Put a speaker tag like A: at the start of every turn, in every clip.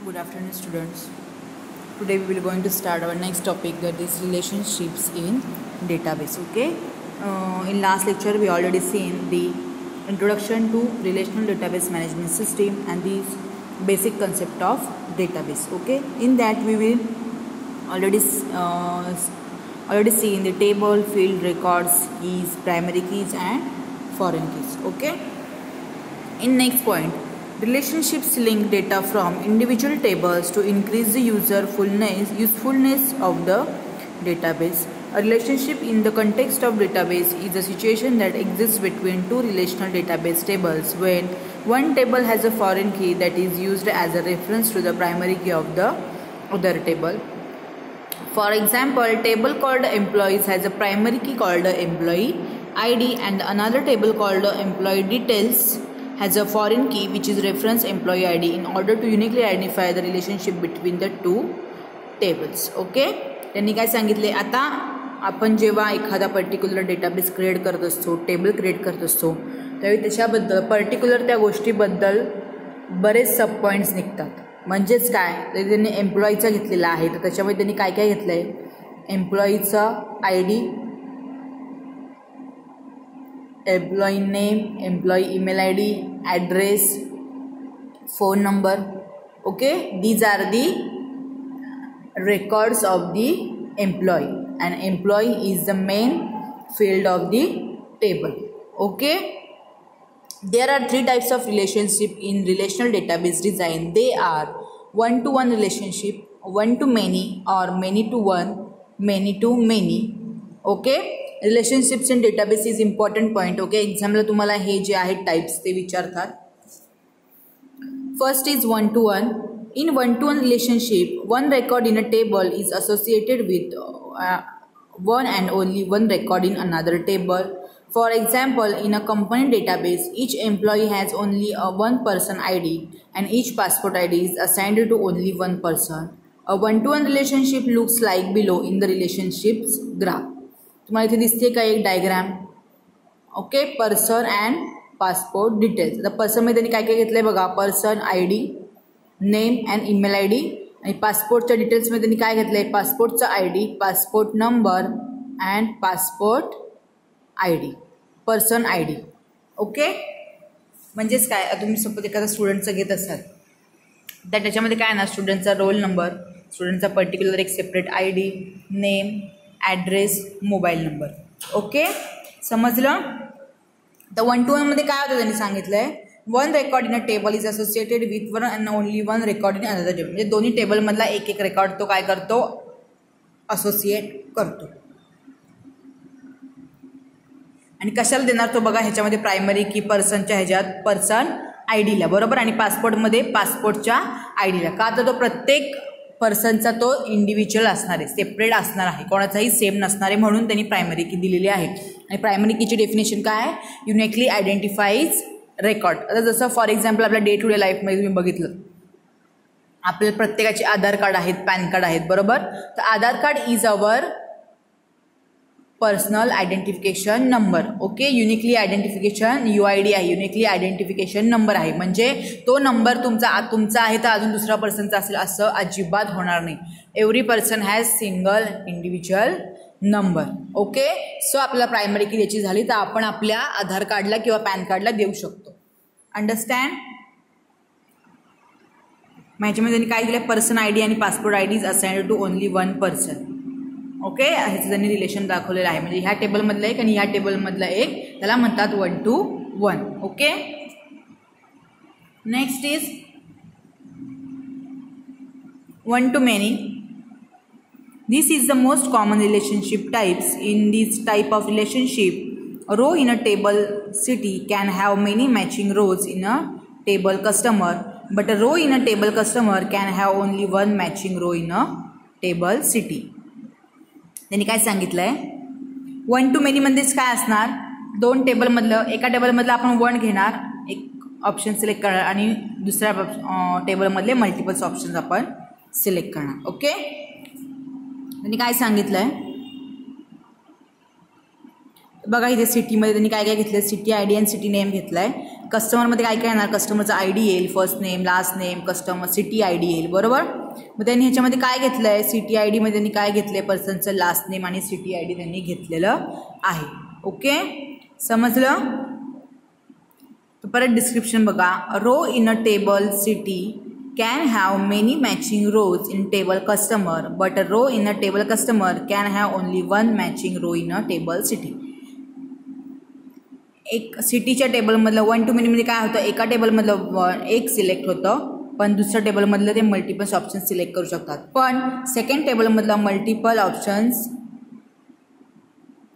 A: Good afternoon, students. Today we will going to start our next topic, that is relationships in database. Okay. In last lecture we already seen the introduction to relational database management system and the basic concept of database. Okay. In that we will already see in the table, field, records, keys, primary keys and foreign keys. Okay. In next point, relationships link data from individual tables to increase the usefulness of the database. A relationship in the context of database is a situation that exists between two relational database tables when one table has a foreign key that is used as a reference to the primary key of the other table. For example, a table called employees has a primary key called employee ID and another table called employee details has a foreign key which is reference employee ID in order to uniquely identify the relationship between the two tables. Okay, त्यांनी काय सांगितले, आता आपण जेव्हा एखादा particular database create करत असतो, table create करत असतो, त्यावेळी त्याच्याबद्दल पर्टिक्युलर त्या गोष्टीबद्दल बरेच सब पॉईंट्स निघतात. म्हणजेच काय, तर त्यांनी एम्प्लॉईचा घेतलेला आहे, तर त्याच्यामध्ये त्यांनी काय काय घेतलं आहे, एम्प्लॉईचा ID, employee name, employee email ID, address, phone number. Okay, these are the records of the employee and employee is the main field of the table. Okay, there are three types of relationship in relational database design. They are one-to-one relationship, one-to-many or many-to-one, many-to-many. Okay, relationships in database is important point. Okay, examला तुम्हाला हे जे आहेत types ते विचारतात. First is one to one. In one to one relationship, one record in a table is associated with one and only one record in another table. For example, in a company database, each employee has only a one person ID and each passport ID is assigned to only one person. A one to one relationship looks like below in the relationships graph. तुम्हाला इथे दिसते का एक diagram. Okay, person and passport details. आता पर्सनमध्ये त्यांनी काय काय घेतलं आहे बघा, person ID, name and email ID आणि पासपोर्टच्या डिटेल्समध्ये त्यांनी काय घेतलं आहे, पासपोर्टचा ID, passport number and passport ID, person ID. Okay, म्हणजेच काय, तुम्ही सपोज एखादा स्टुडंटचं घेत असाल तर त्याच्यामध्ये काय ना, स्टुडंटचा रोल नंबर, स्टुडंटचा पर्टिक्युलर एक separate ID, name, address, mobile number. Okay, समजलं. तर वन टू वनमध्ये काय होतं त्यांनी सांगितलं आहे, one record in a table is associated with one and only one record in another table. म्हणजे दोन्ही टेबलमधला एक एक रेकॉर्ड तो काय करतो, असोसिएट करतो. आणि कशाला देणार तो बघा, ह्याच्यामध्ये प्रायमरी की पर्सनच्या ह्याच्यात पर्सन ID ला, बरोबर, आणि पासपोर्टमध्ये पासपोर्टच्या ID ला. का तर तो प्रत्येक पर्सनचा तो इंडिव्हिज्युअल असणार आहे, सेपरेट असणार आहे, कोणाचाही सेम नसणार आहे, म्हणून त्यांनी प्रायमरी की दिलेली आहे. आणि प्रायमरी कीची डेफिनेशन काय आहे, युनिकली आयडेंटिफाईज रेकॉर्ड. आता जसं फॉर एक्झाम्पल आपल्या डे टू डे लाईफमध्ये तुम्ही बघितलं, आपल्याला प्रत्येकाचे आधार कार्ड आहेत, पॅन कार्ड आहेत, बरोबर. तर Aadhaar card is our personal identification number. Okay, uniquely identification UID आहे, युनिकली आयडेंटिफिकेशन नंबर आहे. म्हणजे तो नंबर तुमचा आहे तर अजून दुसरा पर्सनचा असेल असं अजिबात होणार नाही. Every person has single individual number. Okay, so आपल्याला प्रायमरी की द्यायची झाली तर आपण आपल्या आधार कार्डला किंवा पॅन कार्डला देऊ शकतो. अंडरस्टँड. ह्याच्यामध्ये त्यांनी काय दिलं, पर्सन ID आणि passport ID is assigned to only one person. Okay, ह्याचं त्यांनी रिलेशन दाखवलेलं आहे. म्हणजे ह्या टेबलमधलं एक आणि ह्या टेबलमधलं एक, त्याला म्हणतात one two one. Okay, next is one two many. This is the most common relationship types. In this type of relationship, a row in a table city can have many matching rows in a table customer, but a row in a table customer can have only one matching row in a table city. त्यांनी काय सांगितलं आहे, one two मेनीमध्येच काय असणार, दोन टेबलमधलं, एका टेबलमधलं आपण one घेणार, एक ऑप्शन सिलेक्ट करणार आणि दुसऱ्या टेबलमधले मल्टिपल्स ऑप्शन्स आपण सिलेक्ट करणार. ओके, त्यांनी काय सांगितलं आहे, बघा इथे सिटीमध्ये त्यांनी काय काय घेतलं, city I D and city name घेतला आहे. कस्टमरमध्ये काय काय येणार, कस्टमरचा आय डी येईल, first name last name, customer city I D येईल. बरोबर. मग त्यांनी ह्याच्यामध्ये काय घेतलं आहे, सिटी आय डीमध्ये त्यांनी काय घेतलं आहे, पर्सनचं लास्ट नेम आणि सिटी आय डी त्यांनी घेतलेलं आहे. ओके, समजलं. परत डिस्क्रिप्शन बघा. Row in a table city can have many matching rows in table customer, but a row in a table customer can have only one matching row in a table city. एक सिटीच्या टेबलमधलं 1 to many मध्ये काय होतं, एका टेबलमधलं एक select होतं, पण दुसऱ्या टेबलमधलं ते मल्टिपल ऑप्शन्स सिलेक्ट करू शकतात. पण सेकंड टेबलमधलं मल्टिपल ऑप्शन्स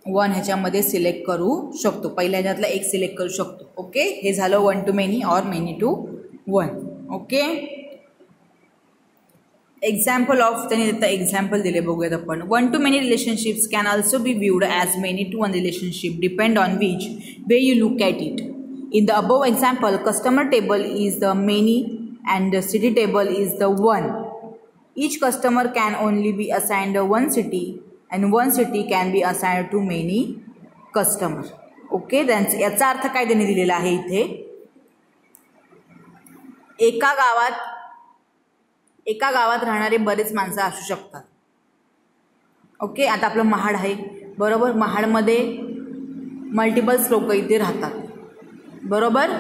A: 1 ह्याच्यामध्ये सिलेक्ट करू शकतो, पहिल्या ह्याच्यातलं एक सिलेक्ट करू शकतो. ओके, हे झालं 1 to many और many to 1. Okay, example of त्यांनी आता एक्झाम्पल दिले, बघूयात आपण. 1 to many relationships can also be viewed as many to one relationship, depend on which way you look at it. In the above example, customer table is the many and the city table is the one. Each customer can only be assigned one city and one city can be assigned to many customer. Okay, त्यांचा याचा अर्थ काय त्यांनी दिलेला आहे इथे, एका गावात राहणारे बरेच माणसं असू शकतात. ओके, आता आपलं महाड आहे, बरोबर. महाडमध्ये मल्टिपल्स लोक इथे राहतात, बरोबर.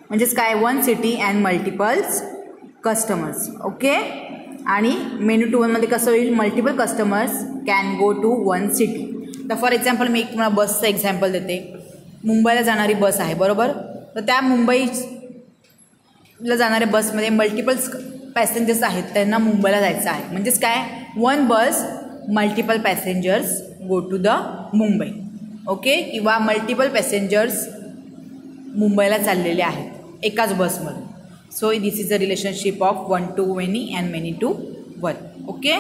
A: म्हणजेच काय, one city and multiples customers. Okay, आणि मेनू टू वनमध्ये कसं होईल, multiple customers can go to one city. तर फॉर एक्झाम्पल मी एक तुम्हाला बसचं एक्झाम्पल देते. मुंबईला जाणारी बस आहे, बरोबर. तर त्या मुंबईला जाणाऱ्या बसमध्ये मल्टिपल्स पॅसेंजर्स आहेत, त्यांना मुंबईला जायचं आहे. म्हणजेच काय, one bus multiple passengers go to the Mumbai. Okay, किंवा मल्टिपल पॅसेंजर्स मुंबईला चाललेले आहेत एकाच बसमधून. So this is the relationship of 1 to many and many to 1. Okay,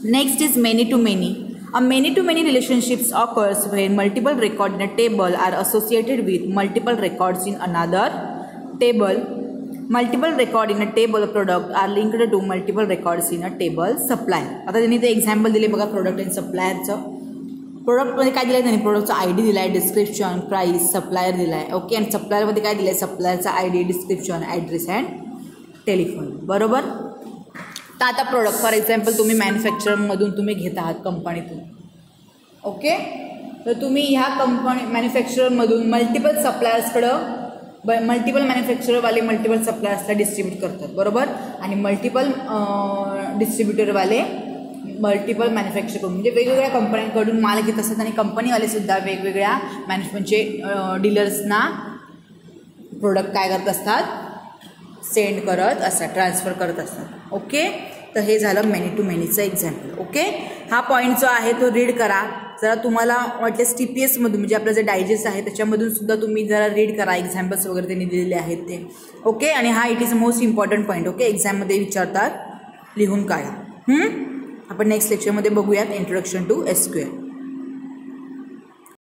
A: next is many to many. A many to many relationships occurs when multiple records in a table are associated with multiple records in another table. Multiple records in a table product are linked to multiple records in a table supplier. आता त्यांनी ते example दिले बघा, product आणि सप्लायरचं. प्रोडक्टमध्ये काय दिलं आहे त्यांनी, प्रोडक्टचा आय डी दिला आहे, डिस्क्रिप्शन, प्राईस, सप्लायर दिला आहे. ओके, आणि सप्लायरमध्ये काय दिलं आहे, सप्लायरचा I D, description, address and telephone. बरोबर. तर आता प्रोडक्ट फॉर एक्झाम्पल तुम्ही मॅन्युफॅक्चरमधून तुम्ही घेत आहात, कंपनीतून. ओके, तर तुम्ही ह्या कंपनी मॅन्युफॅक्चरमधून मल्टिपल सप्लायर्सकडं मल्टिपल मॅन्युफॅक्चररवाले मल्टिपल सप्लायर्सला डिस्ट्रीब्यूट करतात, बरोबर. आणि मल्टिपल डिस्ट्रीब्युटरवाले मल्टिपल मॅन्युफॅक्चर म्हणजे वेगवेगळ्या कंपन्यांकडून माल घेत असतात, आणि कंपनीवालेसुद्धा वेगवेगळ्या म्हणजे डीलर्सना प्रोडक्ट काय करत असतात, सेंड करत असतात, ट्रान्सफर करत असतात. ओके, तर हे झालं मेनी टू मेनीचं एक्झाम्पल. ओके, हा पॉईंट जो आहे तो रीड करा. जरा तुम्हाला वाटल्यास TPSमधून म्हणजे आपलं जे डायजेस्ट आहे त्याच्यामधून सुद्धा तुम्ही जरा रीड करा, एक्झाम्पल्स वगैरे त्यांनी दिलेले आहेत ते. ओके, आणि हा it is most important point. Okay, एक्झाममध्ये विचारतात, लिहून काढा. आपण नेक्स्ट लेक्चरमध्ये बघूयात इंट्रोडक्शन टू SQL.